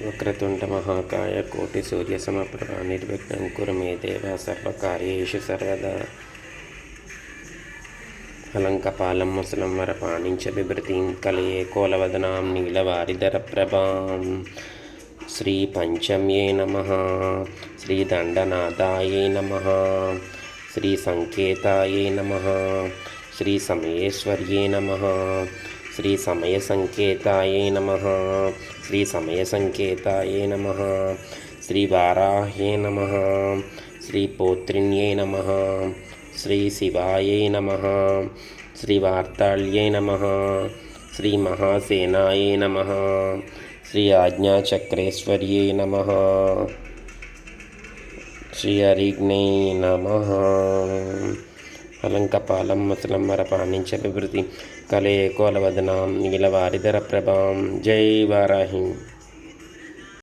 वक्रतुण्डमहाकाय कोटिसूर्यसमप्रभा निर्विघ्नं कुरु मे देव सर्वकार्येषु सर्वदा अलङ्कपालं मुसलं वरपाणिं च बिभृतिं कलये कोलवदनां नीलवारिधरप्रभां श्रीपञ्चम्ये नमः श्रीदण्डनाथायै नमः श्रीसङ्केतायै नमः श्रीसमयेश्वर्यै नमः श्रीसमयसङ्केतायै नमः श्रीसमयसङ्केतायै नमः श्रीवाराह्यै नमः श्रीपोत्रिण्यै नमः श्रीशिवायै नमः श्रीवार्ताళ్यै नमः श्रीमहासेनायै नमः श्री आज्ञाचक्रेश्वर्यै नमः श्री हरिग्नै नमः अलङ्कपालं मुसलं वरपाणिं च बिभृतिं कलये कोलवदनां नीलवारिधरप्रभां जय वाराहि।